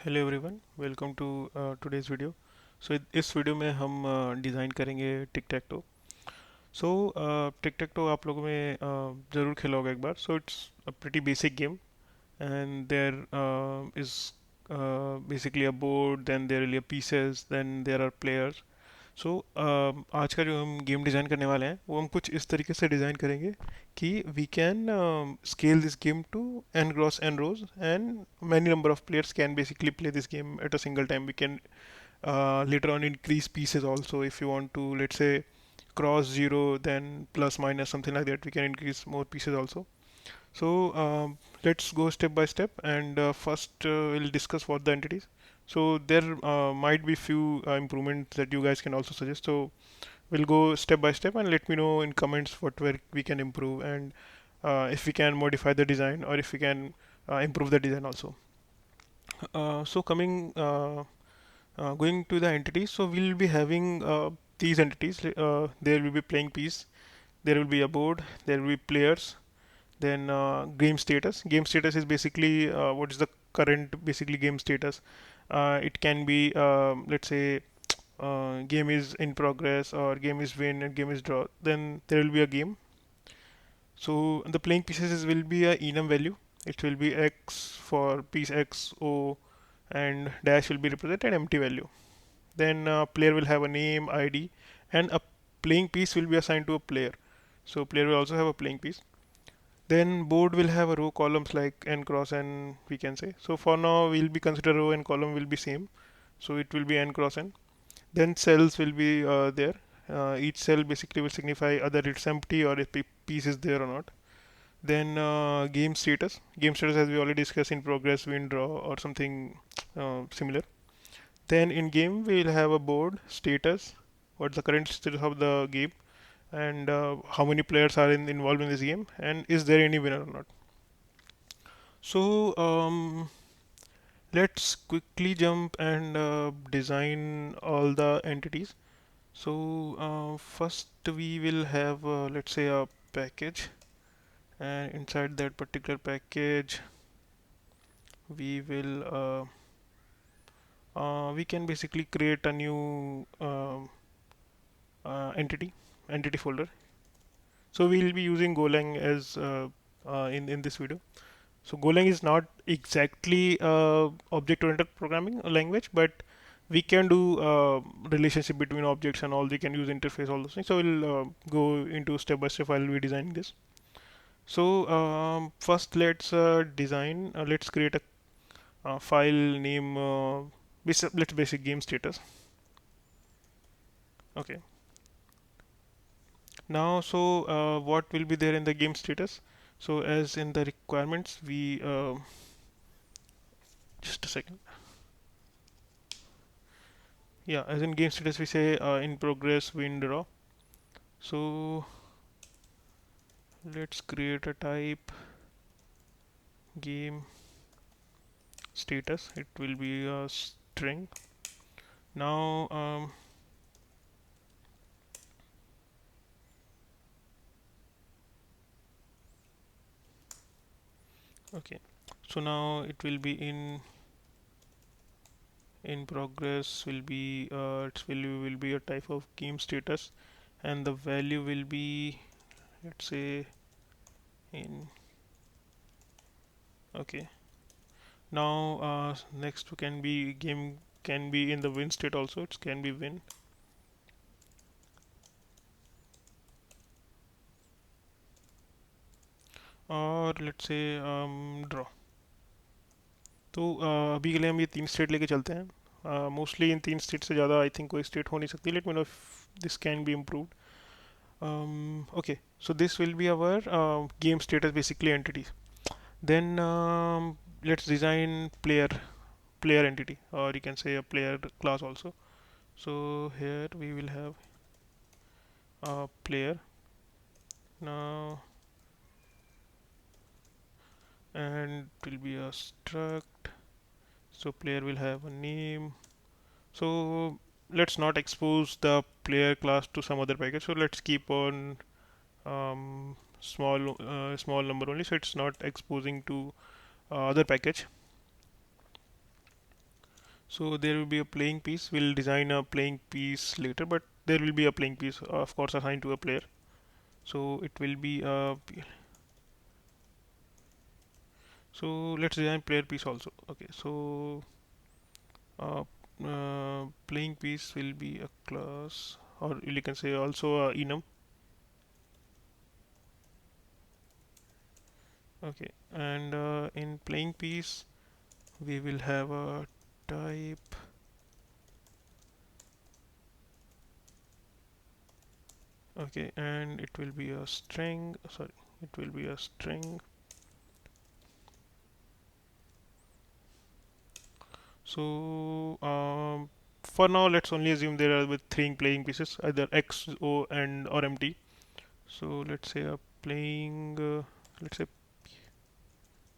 Hello everyone, welcome to today's video. So इस video में हम डिज़ाइन करेंगे टिक टैक to. So tick tech to आप लोगों में ज़रूर खेला होगा एक बार। So it's a pretty basic game and there is basically a board, then there will be pieces, then there are players. सो आज का जो हम गेम डिज़ाइन करने वाले हैं वो हम कुछ इस तरीके से डिज़ाइन करेंगे कि we can scale this game to n cross n rows and many number of players can basically play this game at a single time. We can later on increase pieces also if you want to, let's say, cross zero then plus minus something like that. We can increase more pieces also. So let's go step by step, and first we'll discuss what the entities. So there might be few improvements that you guys can also suggest. So we'll go step by step, and let me know in comments what where we can improve, and if we can modify the design, or if we can improve the design also. So coming going to the entities, so we'll be having these entities. There will be playing piece, there will be a board, there will be players, then game status. Game status is basically what is the current basically game status. It can be, let's say, game is in progress, or game is win and game is draw. Then there will be a game. So the playing pieces will be a enum value. It will be x for piece x o, and dash will be represented empty value. Then player will have a name, ID, and a playing piece will be assigned to a player. So player will also have a playing piece. Then board will have a row columns like n cross n, we can say. So for now we'll be consider row and column will be same. So it will be n cross n. Then cells will be there. Each cell basically will signify either it's empty or if piece is there or not. Then game status. Game status, as we already discussed, in progress, win, draw, or something similar. Then in game we'll have a board status. What's the current status of the game, and how many players are involved in this game, and is there any winner or not. So let's quickly jump and design all the entities. So first we will have, let's say, a package, and inside that particular package we will we can basically create a new entity folder. So we'll be using Golang as in this video. So Golang is not exactly object-oriented programming language, but we can do relationship between objects and all. We can use interface, all those things. So we'll go into step by step while we designing this. So first let's design. Let's create a file name. Let's basic game status. Okay. Now, so what will be there in the game status? So as in the requirements, we just a second. Yeah, as in game status we say in progress win draw. So let's create a type game status. It will be a string. Now okay, so now it will be in progress will be its value will be a type of game status, and the value will be, let's say, in. Okay. Now next can be game can be in the win state also. It can be win. और let's say draw. तो अभी के लिए हम ये तीन state लेके चलते हैं. मोस्टली इन तीन स्टेट से ज़्यादा आई थिंक कोई स्टेट हो नहीं सकती. Let me know if this can be improved. Okay, so this will be our game status basically entity. Then let's design player entity, or you can say a player class also. So here we will have a player now, and it will be a struct. So player will have a name. So let's not expose the player class to some other package. So let's keep on small number only. So it's not exposing to other package. So there will be a playing piece. We'll design a playing piece later, but there will be a playing piece, of course, assigned to a player. So it will be so let's design player piece also. Okay, so uh, playing piece will be a class, or you can say also a enum. Okay, and in playing piece we will have a type. Okay, and it will be a string. Sorry, it will be a string. So for now, let's only assume there are with three playing pieces, either X, O, and or empty. So let's say a playing, let's say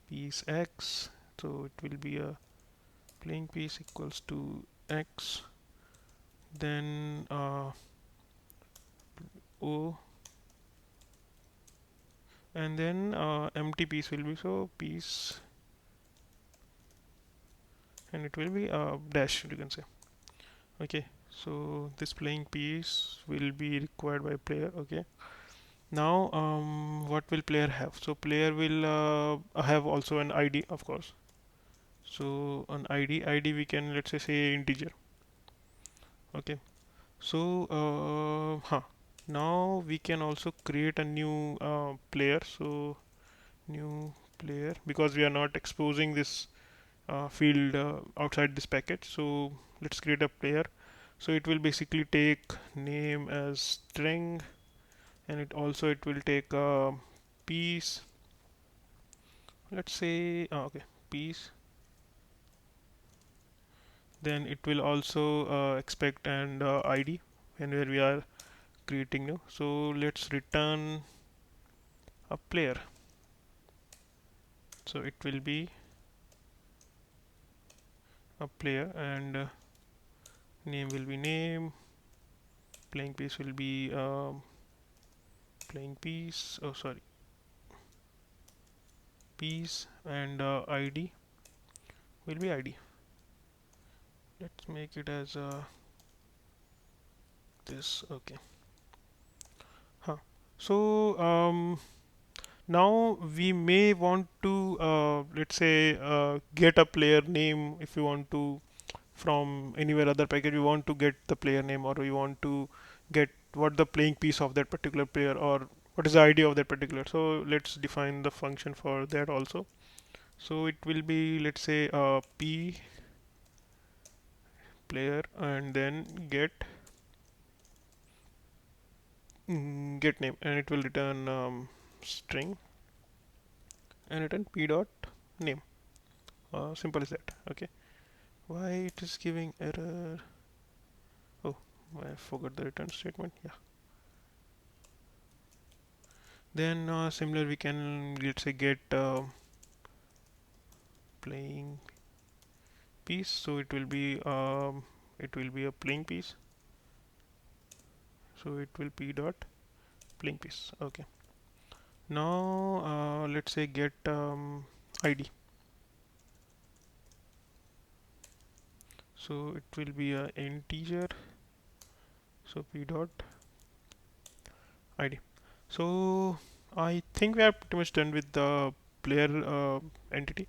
piece X. So it will be a playing piece equals to X. Then O, and then empty piece will be so piece, and it will be dash. You can say. Okay. So this playing piece will be required by player. Okay. Now, what will player have? So player will have also an ID, of course. So an ID we can let's say integer. Okay. So, now we can also create a new player. So new player, because we are not exposing this field outside this package. So let's create a player. So it will basically take name as string, and it will take a piece. Let's say okay, piece. Then it will also expect an ID whenever we are creating new. So let's return a player. So it will be a player, and name will be name. Playing piece will be playing piece. Oh, sorry, piece, and ID will be ID. Let's make it as this. Okay. Huh. So now we may want to let's say get a player name if you want to from anywhere other package. We want to get the player name, or we want to get what the playing piece of that particular player, or what is the ID of that particular. So let's define the function for that also. So it will be, let's say p player, and then get name, and it will return string, and return p dot name. Simple as that. Okay. Why it is giving error? Oh, I forgot the return statement. Yeah. Then similar we can, let's say, get playing piece. So it will be a playing piece. So it will p dot playing piece. Okay. Now let's say get ID. So it will be a integer. So p dot ID. So I think we are pretty much done with the player entity.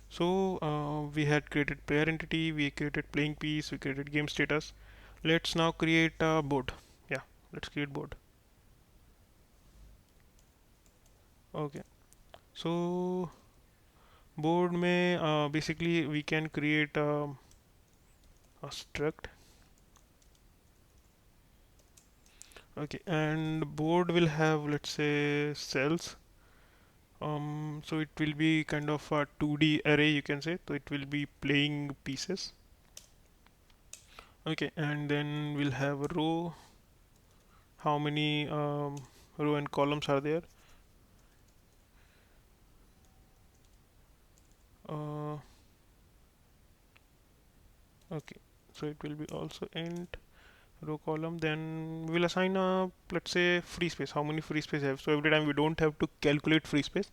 So we had created player entity, we created playing piece, we created game status. Let's now create a board. Yeah, let's create board. Okay. So board may basically we can create a struct. Okay, and board will have, let's say, cells. So it will be kind of a 2D array, you can say. So it will be playing pieces. Okay, and then we'll have a row. How many row and columns are there? Uh, okay, so it will be also int row column. Then we'll assign a, let's say, free space. How many free space I have? So every time we don't have to calculate free space.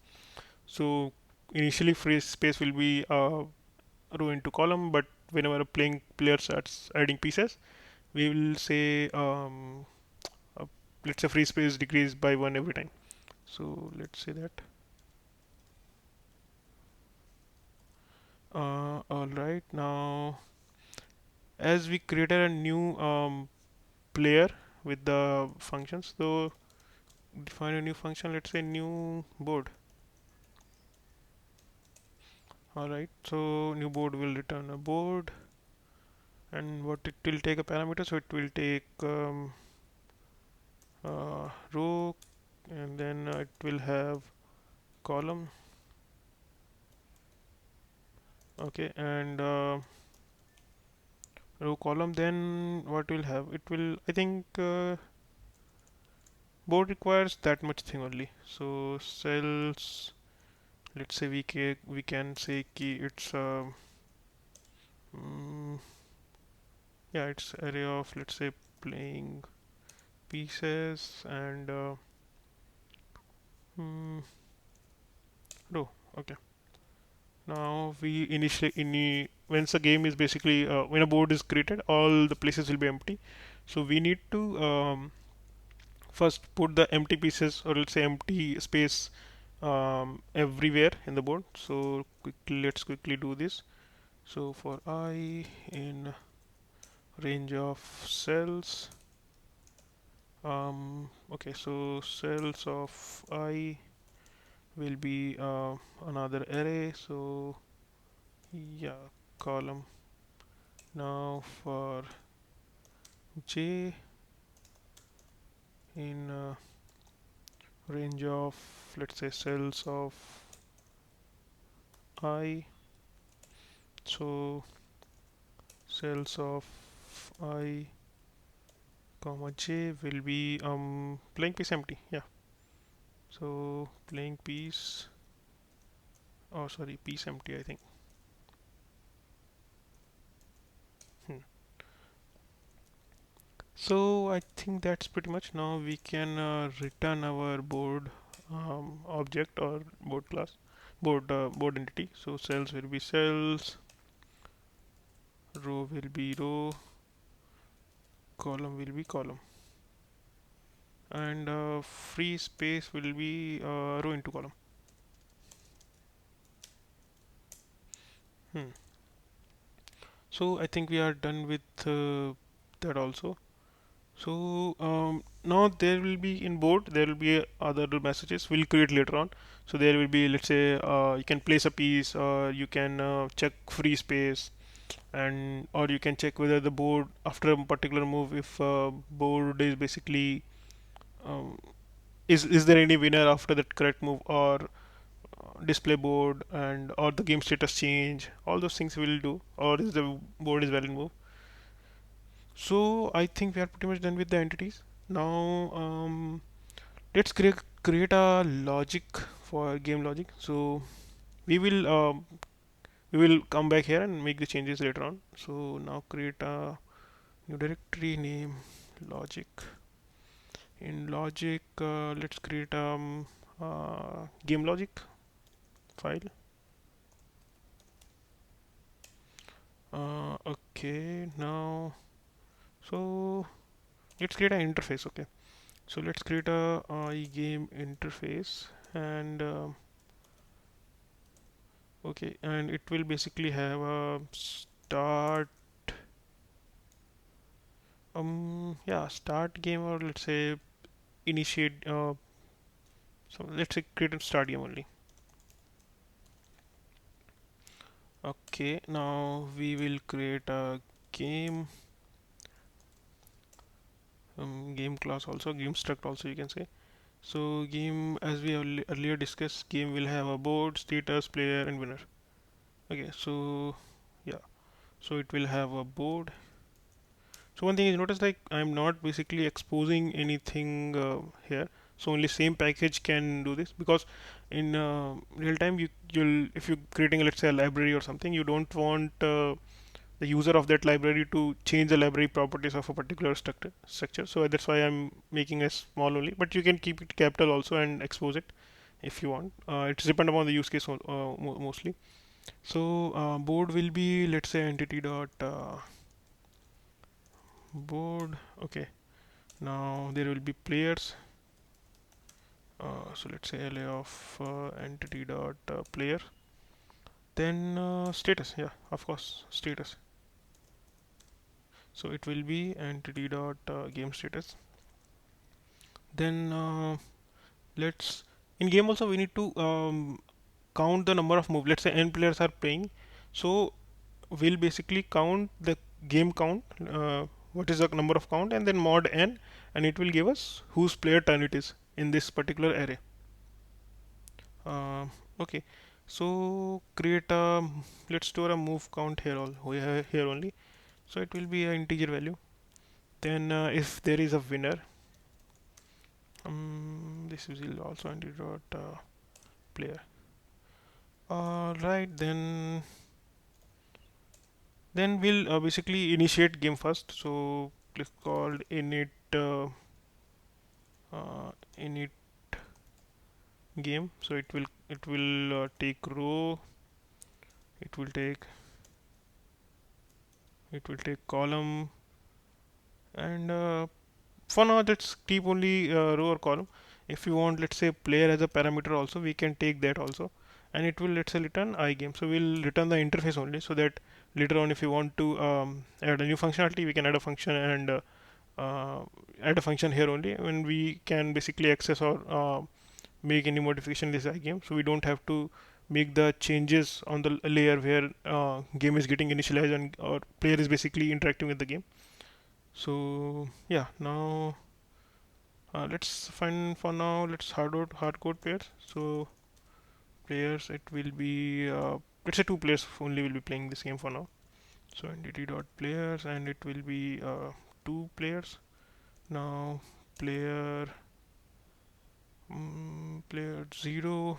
So initially free space will be row into column, but whenever a playing player starts adding pieces, we will say uh, let's say free space decrease by one every time. So let's say that. All right, now as we created a new player with the functions, so define a new function. Let's say new board. All right, so new board will return a board, and what it will take a parameter. So it will take row, and then it will have column. Okay, and row column. Then what will have? It will. I think board requires that much thing only. So cells. Let's say we can say key. It's mm, yeah, it's array of, let's say, playing pieces and mm, row. Okay. Now we initially once a game is basically when a board is created, all the places will be empty. So we need to first put the empty pieces, or let's say empty space, everywhere in the board. So let's quickly do this. So for I in range of cells, okay, so cells of I will be another array. So yeah, column. Now for j in range of, let's say, cells of I, so cells of I comma j will be playing piece empty. Yeah, so playing piece, oh sorry, piece empty, I think. Hmm. So I think that's pretty much. Now we can return our board object or board class, board entity. So cells will be cells, row will be row, column will be column, and free space will be row into column. Hmm. So I think we are done with that also. So now there will be in board, there will be other messages we'll create later on. So there will be, let's say, you can place a piece, or you can check free space, and or you can check whether the board after a particular move, if board is basically um, is there any winner after that correct move, or display board, and or the game status change. All those things we'll do, or is the board is valid move. So I think we are pretty much done with the entities. Now let's create a logic for game logic. So we will we will come back here and make the changes later on. So now create a new directory, name logic. In logic, let's create game logic file. Okay, now so let's create an interface. Okay, so let's create a game interface, and okay, and it will basically have a start, yeah, start game, or let's say initiate, so let's say create a start game only. Okay, now we will create a game, game class also, game struct also, you can say. So game, as we earlier discussed, game will have a board, status, player, and winner. Okay, so yeah, so it will have a board. So one thing is, notice, like, I'm not basically exposing anything here. So only same package can do this, because in real time you'll, if you're creating, let's say, a library or something, you don't want the user of that library to change the library properties of a particular structure. So that's why I'm making a small only, but you can keep it capital also and expose it if you want. It's depend upon the use case mostly. So board will be, let's say, entity dot board. Okay, now there will be players. So let's say LA of entity dot player. Then status, yeah, of course, status. So it will be entity dot game status. Then let's in game also we need to count the number of moves. Let's say n players are playing, so we'll basically count the game count. What is the number of count, and then mod n, and it will give us whose player turn it is in this particular array. Uh, okay, so create a, let's store a move count here all here only. So it will be an integer value. Then if there is a winner, this is also entity dot player. Right, then we'll basically initiate game first. So click called init game. So it will take row, it will take column, and for now let's keep only row or column. If you want, let's say, player as a parameter also, we can take that also, and it will, let's say, return I game. So we'll return the interface only, so that later on if you want to add a new functionality, we can add a function and add a function here only, when we can basically access or make any modification in this game. So we don't have to make the changes on the layer where game is getting initialized and or player is basically interacting with the game. So yeah, now let's find, for now let's hard code players. So players, it will be let's say two players only will be playing this game for now. So entity dot players, and it will be two players. Now player player 0.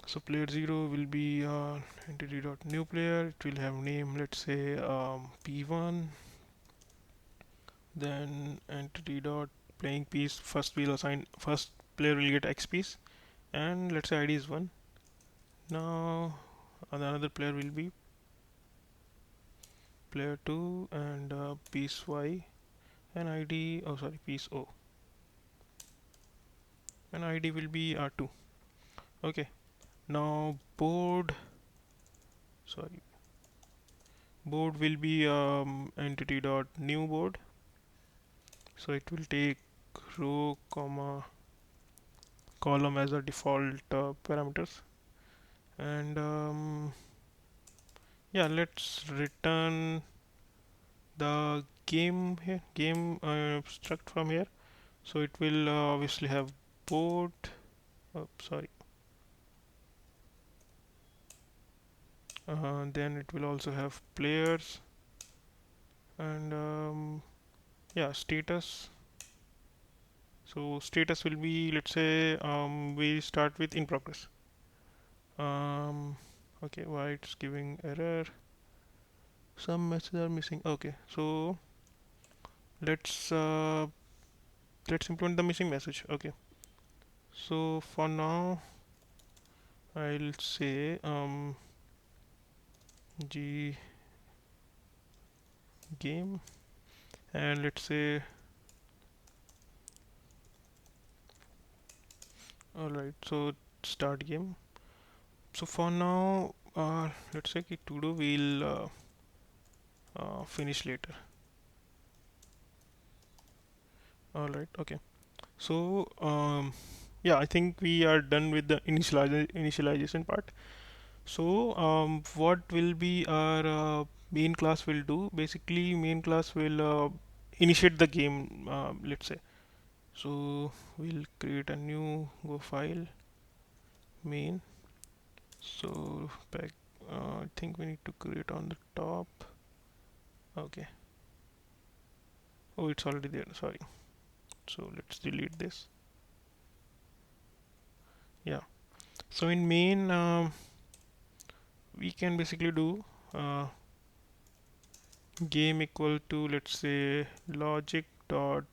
So player 0 will be entity dot new player. It will have name, let's say, p1. Then entity dot playing piece, first we'll assign, first player will get x piece, and let's say id is 1. Now another player will be player 2, and piece y, and id, oh sorry, piece o, and id will be r2. Okay, now sorry board will be entity dot new board. So it will take row comma column as a default parameters, and yeah, let's return the game here, game struct from here. So it will obviously have board, sorry, then it will also have players, and yeah, status. So status will be, let's say, we start with in progress. Okay, why it's giving error, some messages are missing. Okay, so let's let's implement the missing message. Okay, so for now I'll say g game, and let's say, alright, so start game. So for now let's say to do, we'll finish later. Alright, okay, so yeah, I think we are done with the initialization part. So what will be our main class will do? Basically, main class will initiate the game, let's say. So we'll create a new Go file main. So back, I think we need to create on the top. Okay. Oh, it's already there. Sorry. So let's delete this. Yeah. So in main, we can basically do game equal to, let's say, logic dot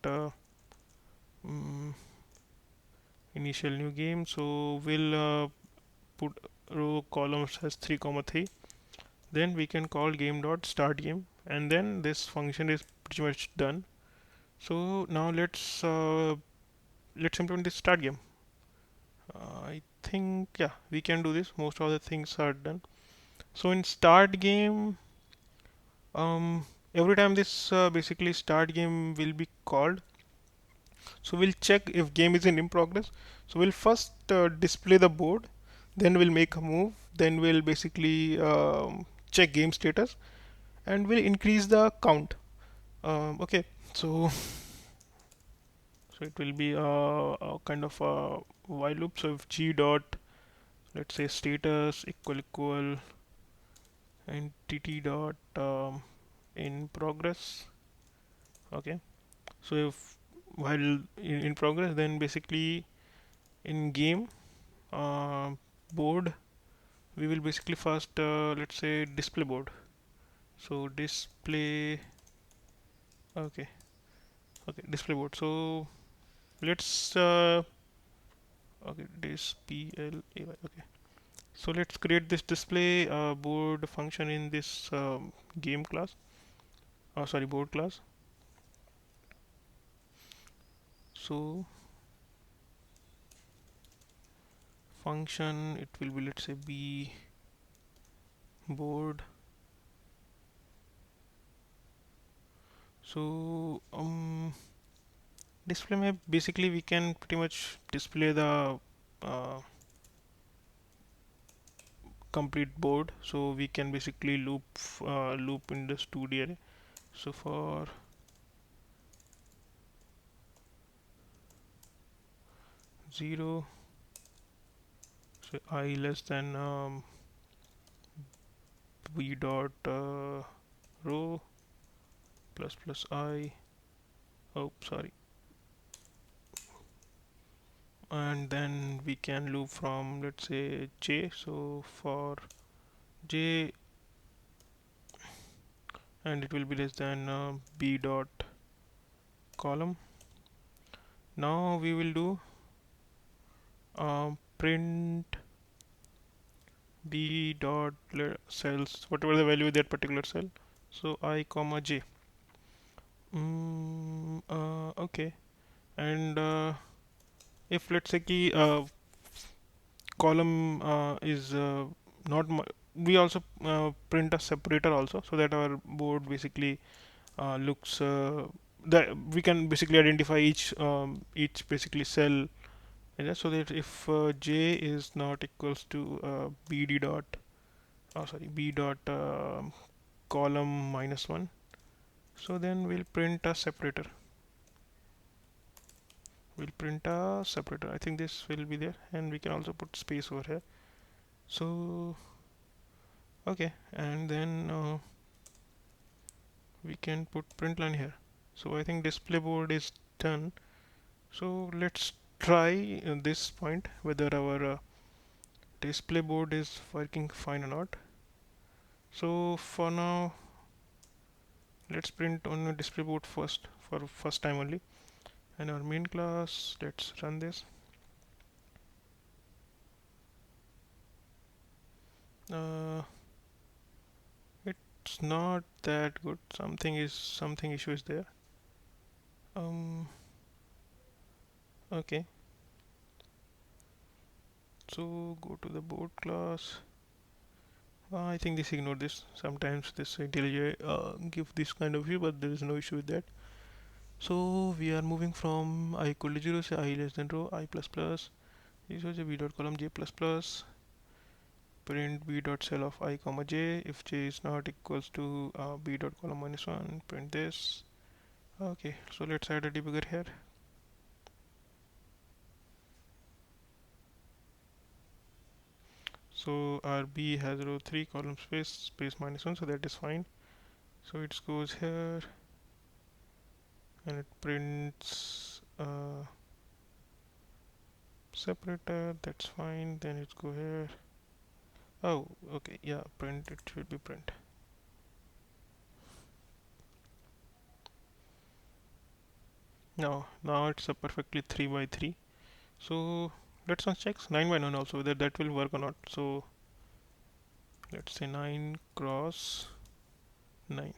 mm, initial new game. So we'll put row columns as 3 comma 3. Then we can call game dot start game, and then this function is pretty much done. So now let's implement this start game. I think, yeah, we can do this. Most of the things are done. So in start game, um, every time this basically start game will be called, so we'll check if game is in progress. So we'll first display the board, then we'll make a move, then we'll basically check game status, and we'll increase the count. Okay, so it will be a kind of a while loop. So if g dot, let's say, status equal entity dot in progress. Okay, so if while in progress, then basically in game uh, board, we will basically first let's say display board. So display, okay, display board. So let's okay, display, okay. So let's create this display board function in this game class. Oh, sorry, board class. So function, it will be, let's say, b board. So display map, basically we can pretty much display the uh, complete board. So we can basically loop in this 2D array. So for 0, so I less than v dot row plus plus I, oh sorry, and then we can loop from, let's say, j. So for j, and it will be less than b dot column. Now we will do print b dot cells, whatever the value of that particular cell. So I comma j. Okay, and if let's say key column is not we also print a separator also, so that our board basically looks that we can basically identify each basically cell. Yeah, so that if j is not equals to bd dot, oh sorry, b dot column minus 1, so then we'll print a separator. I think this will be there, and we can also put space over here. So okay, and then we can put print line here. So I think display board is done. So let's try this point whether our display board is working fine or not. So for now, let's print on the display board first, for first time only. And our main class, let's run this. uh, it's not that good. Something issue is there. Okay, so go to the board class. I think this ignore this. Sometimes this IntelliJ give this kind of view, but there is no issue with that. So we are moving from I equal to 0, say I less than row I plus plus. This was a b dot column j plus plus. Print b dot cell of I comma j. If j is not equals to b dot column minus 1, print this. Okay, so let's add a debugger here. So our b has row 3 column space minus 1, so that is fine. So it goes here and it prints separator, that's fine. Then it go here. Oh, okay, yeah, print, it should be print. Now it's a perfectly 3 by 3. So let's not check 9 by 9 also whether that will work or not. So let's say 9 cross 9.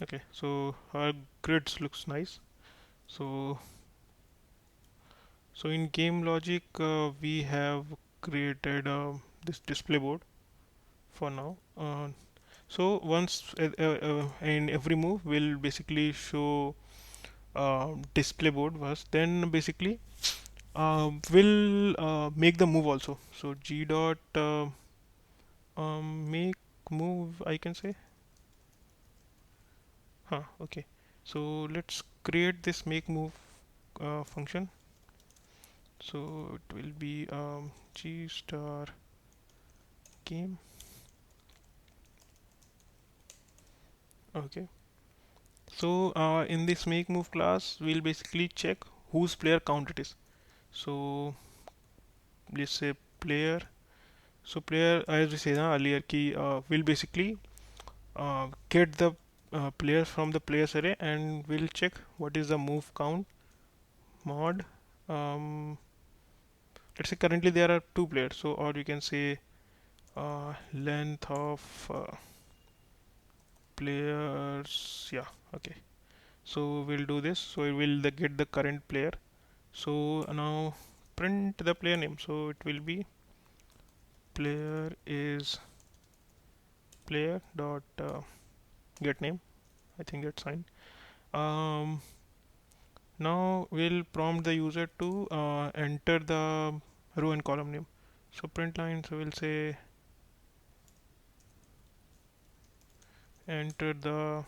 Okay, so our grids looks nice. So in game logic, we have created this display board for now. So once in every move will basically show display board first, then basically will make the move also. So g dot make move, I can say. Okay. So let's create this make move function. So it will be g star game. Okay. So in this make move class, we'll basically check whose player count it is. So let's say player. So player, as we said earlier, key will basically get the players from the players array, and we'll check what is the move count mod. Um, let's say currently there are two players, so or you can say length of players. Yeah, okay. So we'll do this. So it will get the current player. So now print the player name. So it will be player is player dot get name. I think that's fine. Um, Now we'll prompt the user to enter the row and column name. So print line. So we'll say enter the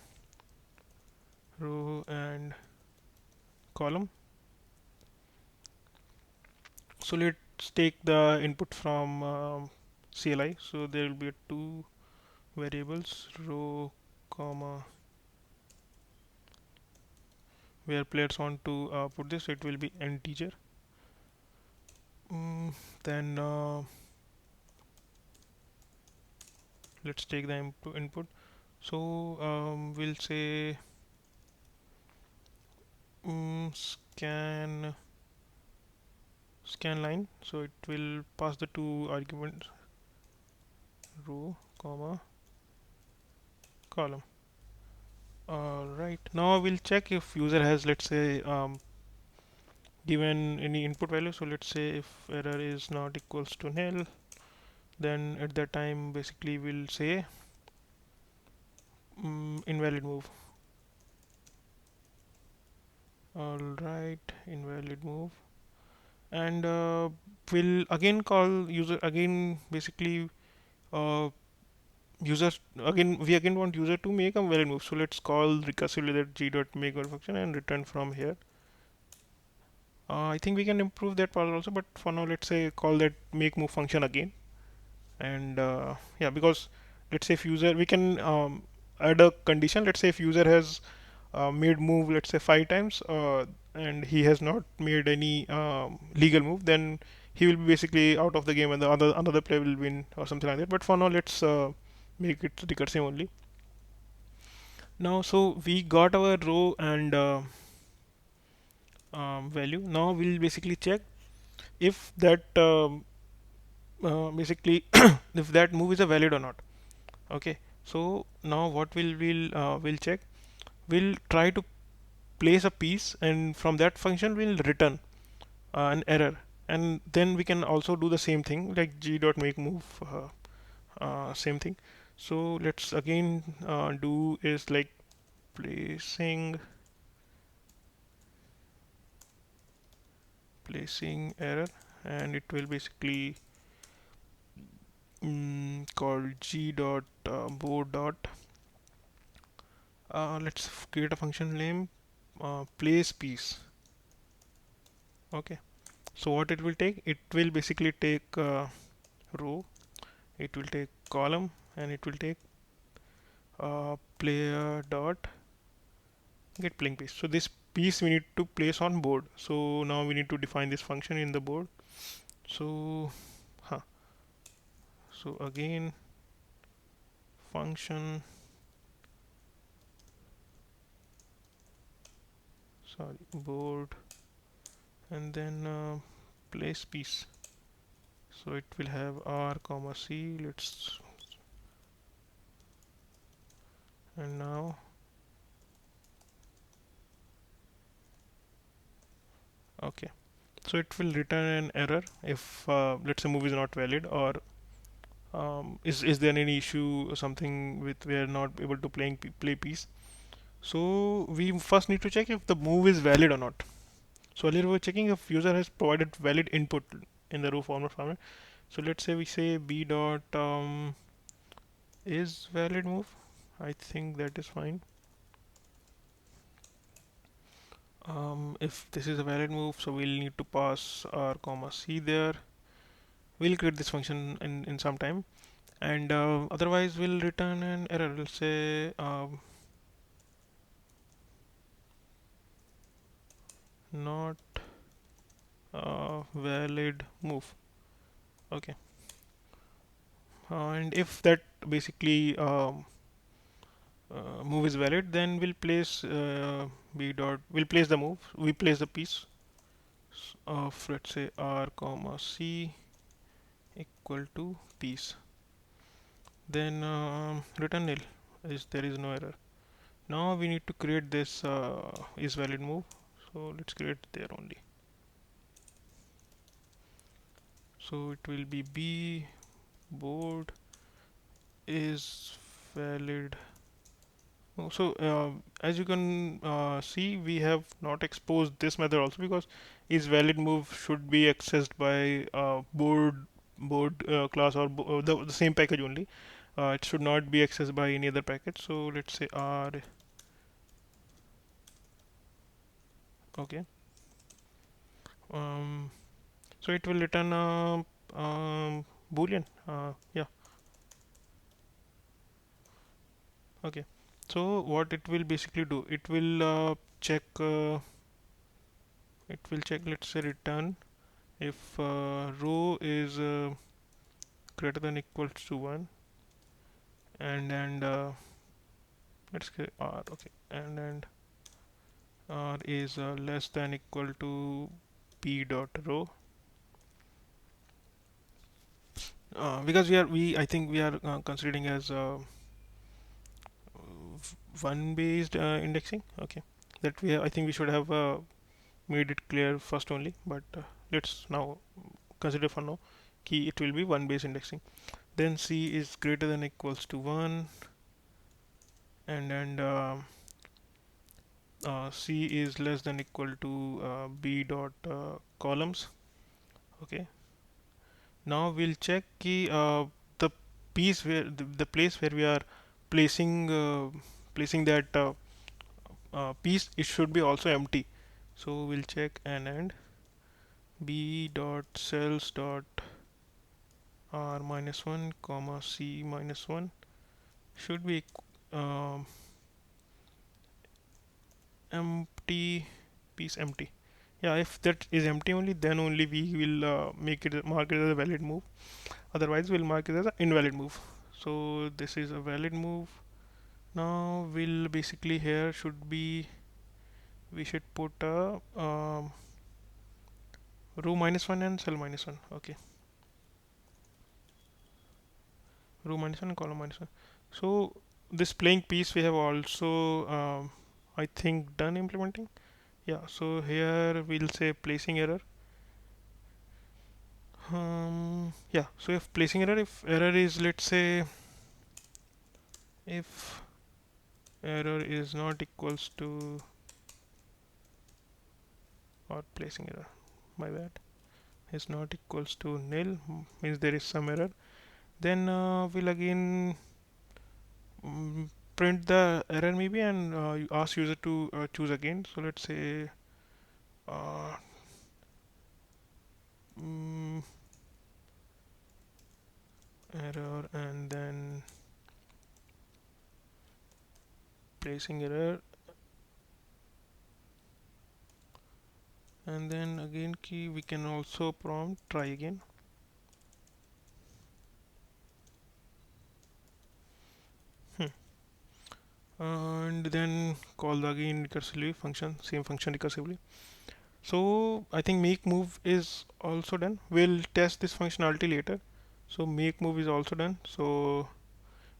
row and column. So let's take the input from CLI. So there will be two variables, row comma, where players want to put this. So it will be integer. Then let's take the input. So we'll say scan line. So it will pass the two arguments, row comma column. Right, now we'll check if user has, let's say, given any input value. So let's say if error is not equals to nil, then at that time basically we'll say invalid move. All right, invalid move. And we'll again call user again, basically uh, user again, we again want user to make a valid move. So let's call recursively that g dot make valid function and return from here. I think we can improve that part also, but for now let's say call that make move function again. And yeah, because let's say if user, we can add a condition. Let's say if user has made move, let's say 5 times, and he has not made any legal move, then he will be basically out of the game and the other another player will win or something like that. But for now let's make it recursive only. Now so we got our row and value. Now we'll basically check if that basically if that move is a valid or not. Okay, so now what we'll check, we'll try to place a piece, and from that function we'll return an error. And then we can also do the same thing like g dot make move, same thing. So let's again do is like placing error, and it will basically called g dot board dot let's create a function name place piece. Okay, so what it will take, it will basically take row, it will take column, and it will take player dot get playing piece. So this piece we need to place on board. So now we need to define this function in the board. So so again function sorry, board, and then place piece. So it will have R comma C. Let's, and now, okay, so it will return an error if let's say move is not valid, or is there any issue or something with we are not able to play piece. So we first need to check if the move is valid or not. So earlier we were checking if user has provided valid input in the row format. So let's say we say b dot is valid move. I think that is fine. If this is a valid move, so we'll need to pass r comma c there. We'll create this function in some time, and otherwise we'll return an error. We'll say not valid move. Okay, and if that basically move is valid, then we'll place b dot. We'll place the move. We place the piece of, let's say, r comma c equal to piece. Then return nil, is there is no error. Now we need to create this is valid move. So let's create there only. So it will be b board is valid. So as you can see, we have not exposed this method also, because is valid move should be accessed by board class, or the same package only. It should not be accessed by any other package. So let's say r, okay. Um, so it will return boolean. Yeah, okay. So what it will basically do, it will check. It will check. Let's say return if row is greater than equals to 1, and let's say r, okay, and r is less than equal to p dot row, because we I think we are considering as one based indexing. Okay, that we have, I think we should have made it clear first only, but let's now consider for now key it will be one based indexing. Then c is greater than equals to 1, and c is less than equal to b dot columns. Okay, now we'll check key the piece where the place where we are placing that piece, it should be also empty. So we'll check and b dot cells dot r minus 1 comma c minus 1 should be um, empty, piece empty. Yeah, if that is empty only, then only we will make it, mark it as a valid move. Otherwise we'll mark it as an invalid move. So this is a valid move. Now we'll basically, here should be, we should put a row minus 1 and cell minus 1. Okay, row minus 1 and column minus 1. So this playing piece we have also I think done implementing. Yeah, so here we'll say placing error. Yeah, so if placing error, if error is, let's say, if error is not equals to, or placing error, my bad, is not equals to nil, means there is some error, then we'll again print the error maybe, and ask user to choose again. So let's say uh, mm, error, and then placing error, and then again key, we can also prompt try again. and then call the again recursively function, same function recursively. So I think make move is also done. We'll test this functionality later. So make move is also done. So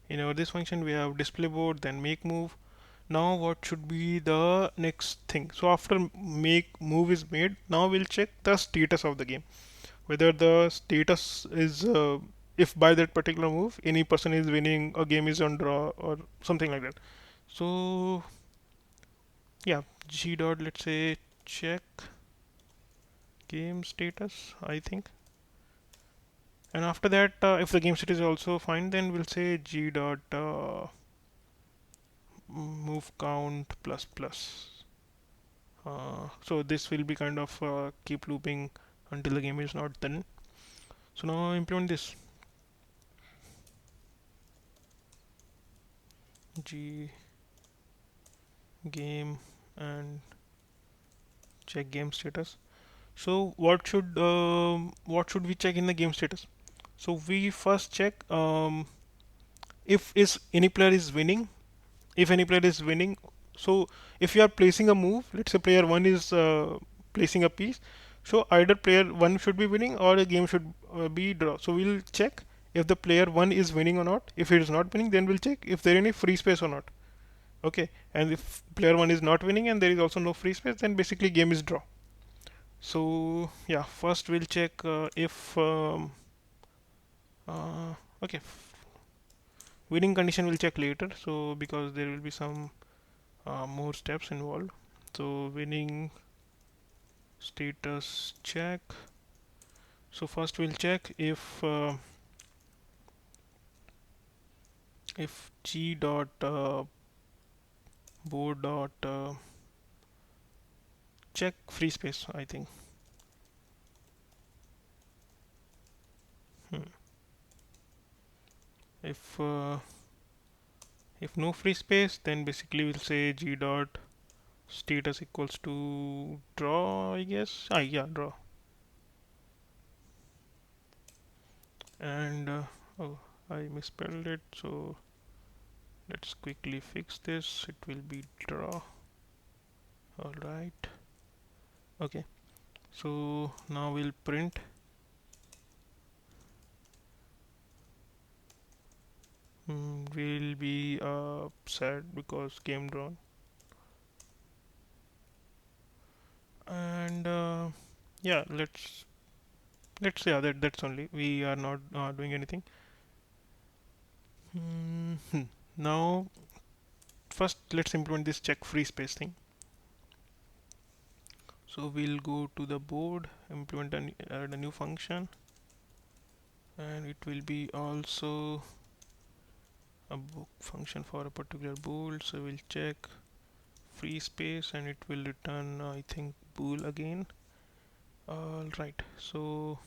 in our this function we have display board, then make move. Now what should be the next thing? So after make move is made, now we'll check the status of the game, whether the status is if by that particular move any person is winning, a game is on draw or something like that. So yeah, g dot, let's say check game status, I think. And after that, if the game status is also fine, then we'll say g dot move count plus plus. So this will be kind of keep looping until the game is not done. So now implement this g game and check game status. So what should we check in the game status? So we first check if is any player is winning. If any player is winning, so if you are placing a move, let's say player one is placing a piece. So either player one should be winning or a game should be draw. So we'll check if the player one is winning or not. If it is not winning, then we'll check if there is any free space or not. Okay, and if player one is not winning and there is also no free space, then basically game is draw. So yeah, first we'll check if okay, winning condition we'll check later. So because there will be some more steps involved. So winning status check. So first we'll check if g dot board dot check free space, I think. Hmm. If if no free space, then basically we'll say g dot status equals to draw, I guess. Yeah, draw. And oh, I misspelled it, so let's quickly fix this. It will be draw. All right. Okay. So now we'll print will be sad because game drawn. And yeah, let's say that's only, we are not doing anything. Now first let's implement this check free space thing. So we'll go to the board, implement add a new function, and it will be also a book function for a particular bool. So we'll check free space and it will return I think bool again. All right, so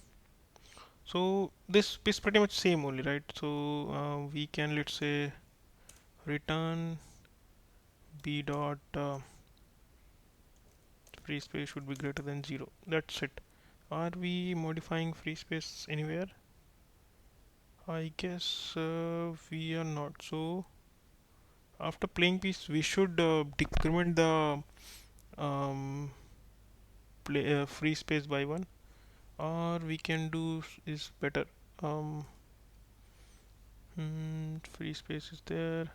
this is pretty much same only, right? So we can, let's say, return b dot free space should be greater than 0. That's it. Are we modifying free space anywhere? I guess we are not. So after playing piece, we should decrement the um, free space by 1, or we can do is better. um, Free space is there.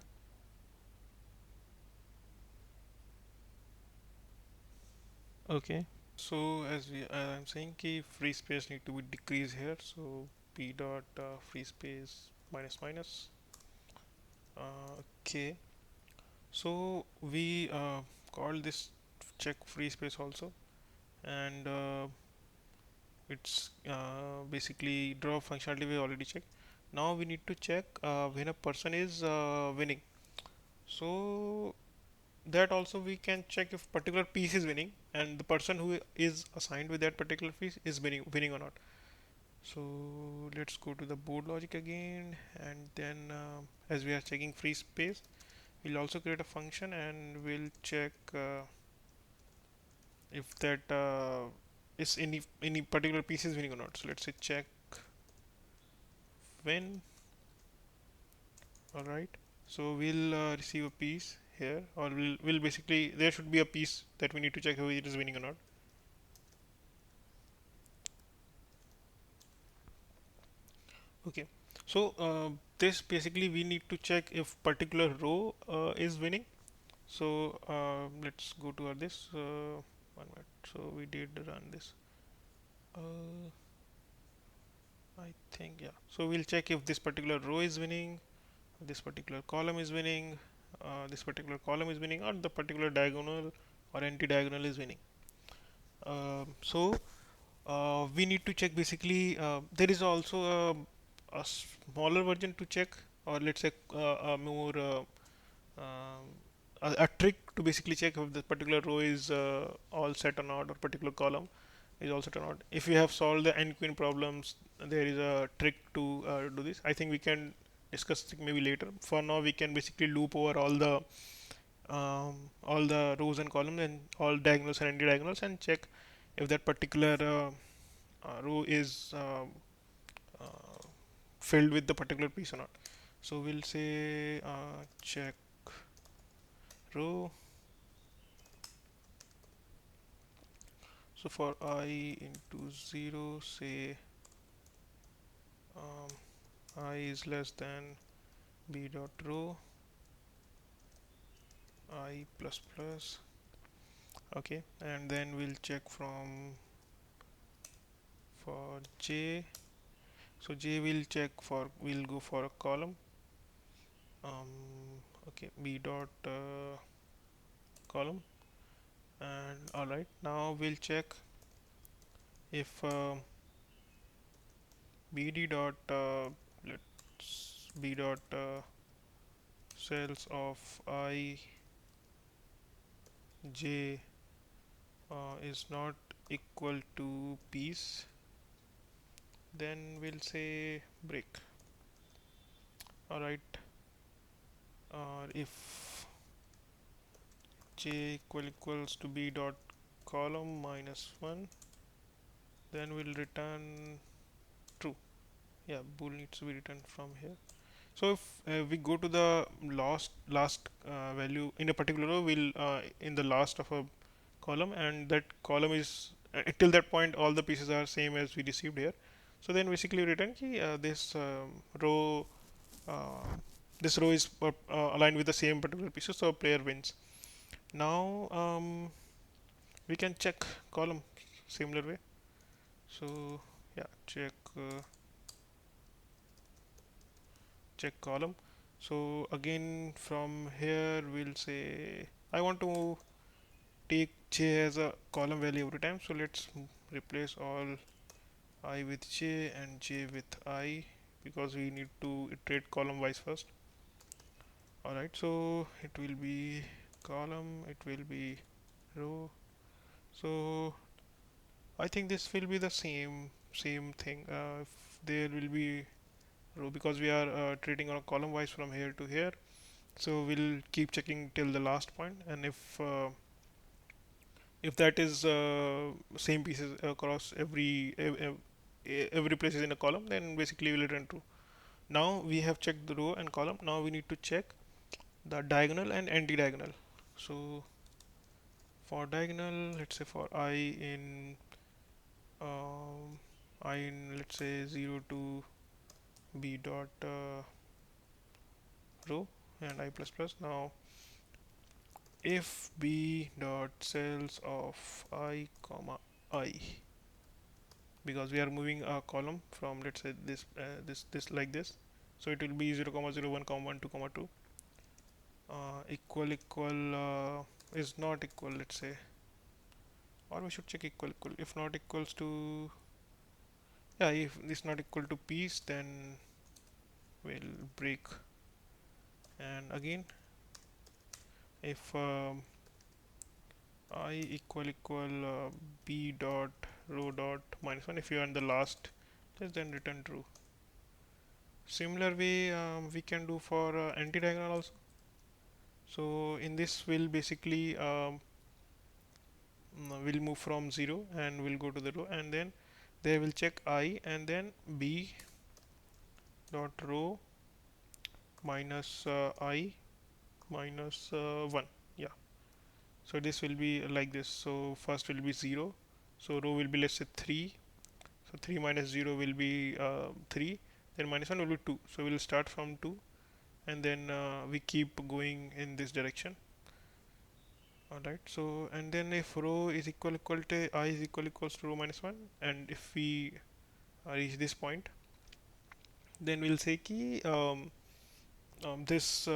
Okay, so as I'm saying ki free space need to be decreased here. So p dot free space minus minus. Okay, so we call this check free space also, and it's basically draw functionality we already checked. Now we need to check when a person is winning. So that also we can check if particular piece is winning and the person who is assigned with that particular piece is winning or not. So let's go to the board logic again, and then as we are checking free space, we'll also create a function and we'll check if that is any particular piece is winning or not. So let's say check win. All right, so we'll receive a piece here, or will basically there should be a piece that we need to check whether it is winning or not. Okay, so this basically we need to check if particular row is winning. So let's go to our this 1 minute. So we did run this. Uh, I think yeah. So we'll check if this particular row is winning, this particular column is winning, this particular column is winning, or the particular diagonal or anti-diagonal is winning. So we need to check basically. There is also a smaller version to check, or let's say a more um, a trick to basically check if the particular row is all set or not, or particular column is all set or not. If we have solved the n queen problems, there is a trick to do this. I think we can discuss it maybe later. For now, we can basically loop over all the rows and columns and all diagonals and anti-diagonals and check if that particular row is uh, filled with the particular piece or not. So we'll say check row. So for I into 0, say um, I is less than b dot row I plus plus. Okay, and then we'll check from for j. So j will check for, we'll go for a column. Okay, b dot column, and all right. Now we'll check if bd dot let's b dot cells of I j is not equal to piece, then we'll say break. All right. Or if j equals to b dot column minus 1, then we'll return true. Yeah, bool needs to be returned from here. So if we go to the last value in a particular row, we'll in the last of a column, and that column is till that point all the pieces are same as we received here. So then basically return key this row uh, this row is aligned with the same particular pieces, so player wins. Now we can check column similar way. So yeah, check column. So again from here we'll say I want to take j as a column value every time. So let's replace all I with j and j with I, because we need to iterate column wise first. Alright, so it will be column, it will be row. So I think this will be the same thing. If there will be row, because we are treating on a column wise from here to here, so we'll keep checking till the last point, and if that is same pieces across every place is in a column, then basically we'll return true. Now we have checked the row and column. Now we need to check the diagonal and anti-diagonal. So for diagonal, let's say for um, I in let's say 0 to b dot row and I plus plus. Now if b dot cells of I comma I, because we are moving a column from, let's say, this like this, so it will be 0 comma 0 1 comma 1 2 comma 2 equal is not equal, let's say, or we should check equal. If not equals to, yeah, if this not equal to piece, then we'll break. And again, if I equal b dot row dot minus 1, if you are in the last test, then return true. Similar way we can do for anti-diagonal also. So in this we'll basically we'll move from 0 and we'll go to the row, and then there we'll check I and then b dot row minus I minus 1. Yeah, so this will be like this. So first will be 0, so row will be, let's say, 3. So 3 minus 0 will be 3, then minus 1 will be 2. So we'll start from 2, and then we keep going in this direction. Alright, so and then if row is equal to I is equals to row minus 1, and if we reach this point, then we'll say ki this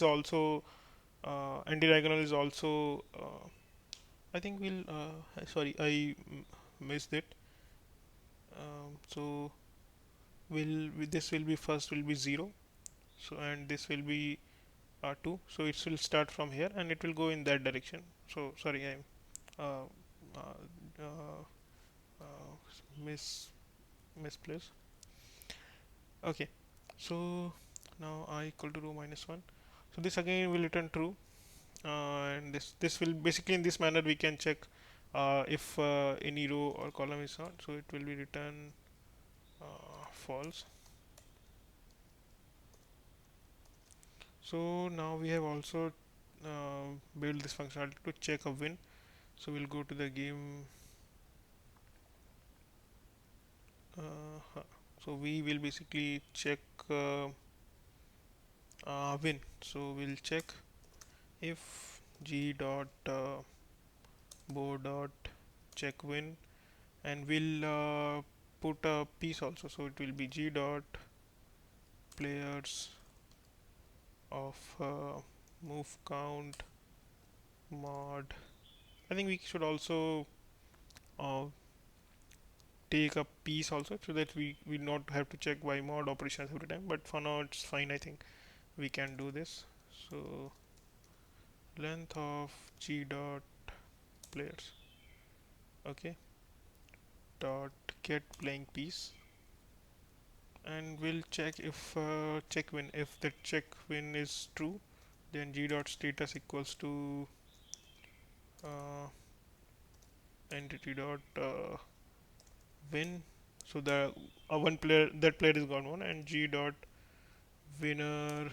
also anti-diagonal is also I think we'll sorry, I missed it. So this will be, first will be 0, so and this will be 2, so it will start from here and it will go in that direction. So sorry, I uh, uh, uh, misplaced. Okay, so now I equal to row minus 1, so this again will return true, and this will basically, in this manner we can check if any row or column is not, so it will be return false. So now we have also built this functionality to check a win. So we'll go to the game. So we will basically check win. So we'll check if g dot bo dot check win, and we'll put a piece also. So it will be g dot players of move count mod. I think we should also uh, take a piece also, so that we not have to check by mod operations every time, but for now it's fine. I think we can do this. So length of g dot players, okay, dot get playing piece, and we'll check if check win, if the check win is true, then g dot status equals to uh, entity dot win. So the one player, that player is gone one, and g dot winner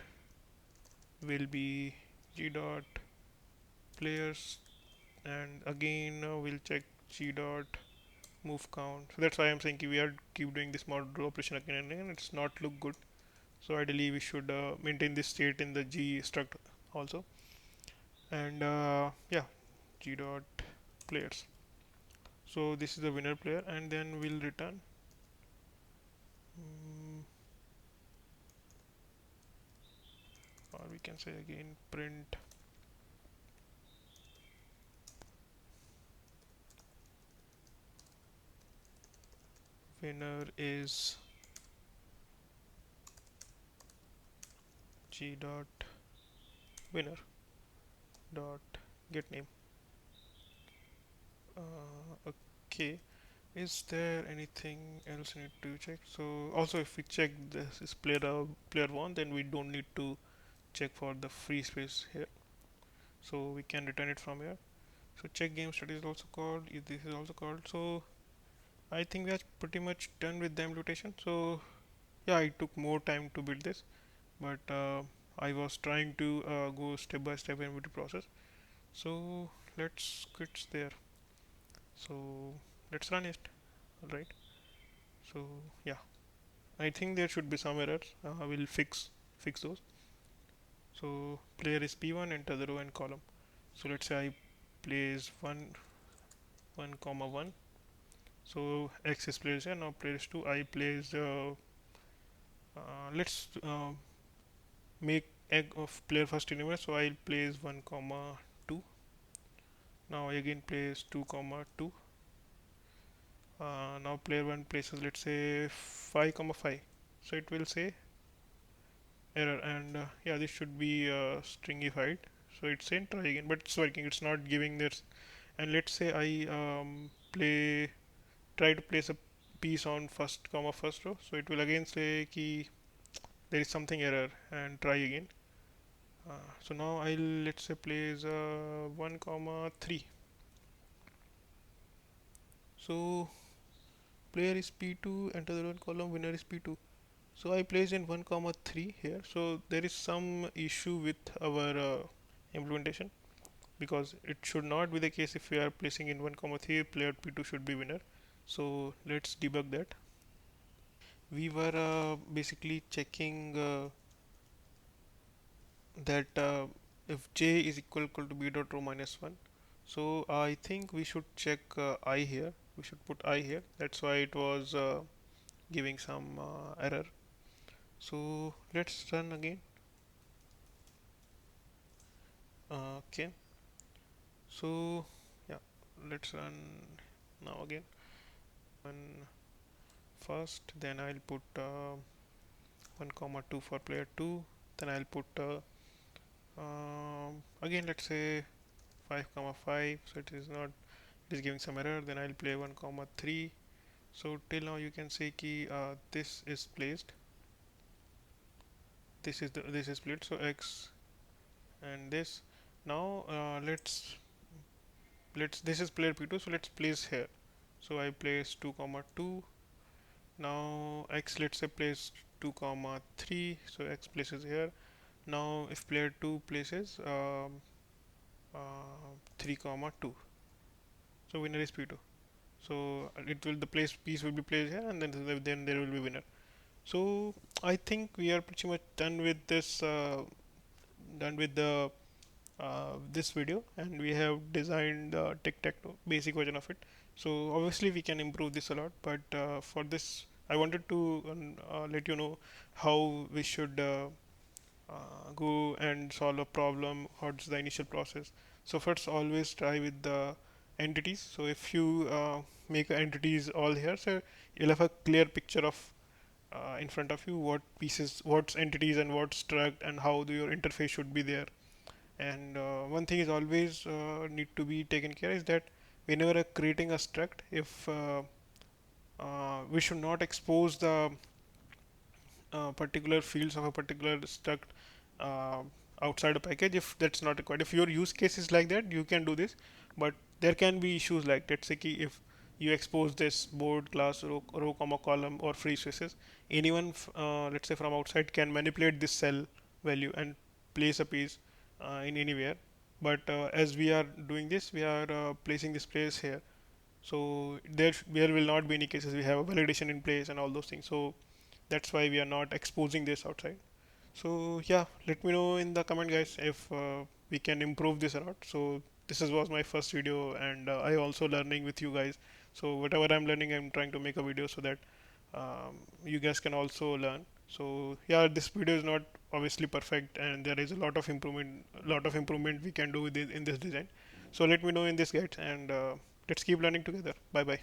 will be g dot players, and again we'll check g dot move count. So that's why I'm saying we are keep doing this model operation again and again. It's not look good. So ideally we should maintain this state in the g struct also. And yeah, g dot players. So this is the winner player, and then we'll return. Mm, or we can say again print winner is g dot winner dot get name. Okay, is there anything else we need to check? So also, if we check this is player one, then we don't need to check for the free space here, so we can return it from here. So check game status is also called, this is also called. So I think we are pretty much done with the implementation. So yeah, it took more time to build this, but I was trying to go step by step in with the process. So let's quit there. So let's run it. All right. So yeah, I think there should be some errors. I will fix those. So player is p1, enter the row and column. So let's say I place 1 comma 1. So x is player 0, now player is 2. I place let's make egg of player first anywhere. So I'll place 1 comma 2. Now I again place 2 comma 2. Now player 1 places, let's say, 5 comma 5. So it will say error, and yeah, this should be stringified. So it's saying try again, but it's working, it's not giving this. And let's say I play try to place a piece on first comma first row, so it will again say key there is something error, and try again. So now I'll, let's say, place 1 comma 3. So player is p2, enter the row column, winner is p2. So I placed in 1 comma 3 here. So there is some issue with our implementation, because it should not be the case. If we are placing in 1 comma 3, player p2 should be winner. So let's debug that. We were basically checking that if j is equal to b dot row minus 1. So I think we should check I here. We should put I here. That's why it was giving some error. So let's run again. Okay. So yeah, let's run now again. And first, then I'll put 1 comma 2 for player 2. Then I'll put again, let's say 5 comma 5. So it is not, it is giving some error. Then I'll play 1 comma 3. So till now you can see ki this is placed. This is split. So x and this. Now let's this is player p2. So let's place here. So I place 2 comma 2. Now x, let's say, place 2 comma 3. So x places here. Now if player 2 places 3 comma 2, so winner is p2. So it will, the place piece will be placed here, and then there will be winner. So I think we are pretty much done with this done with the this video, and we have designed the tic-tac-toe basic version of it. So obviously we can improve this a lot, but for this I wanted to let you know how we should go and solve a problem. What's the initial process? So first, always try with the entities. So if you make entities all here, so you'll have a clear picture of in front of you what pieces, what's entities and what's struct, and how your interface should be there. And one thing is always need to be taken care is that whenever creating a struct, if we should not expose the particular fields of a particular struct uh, outside a package if that's not required. If your use case is like that, you can do this, but there can be issues like, let's say, if you expose this board class row comma column or free spaces, anyone let's say from outside can manipulate this cell value and place a piece in anywhere. But as we are doing this, we are placing this place here, so there will not be any cases. We have a validation in place and all those things, so that's why we are not exposing this outside. So yeah, let me know in the comment, guys, if we can improve this or not. So was my first video, and I also learning with you guys. So whatever I'm learning, I'm trying to make a video so that you guys can also learn. So yeah, this video is not obviously perfect, and there is a lot of improvement we can do with in this design. So let me know in this, guys, and let's keep learning together. Bye bye.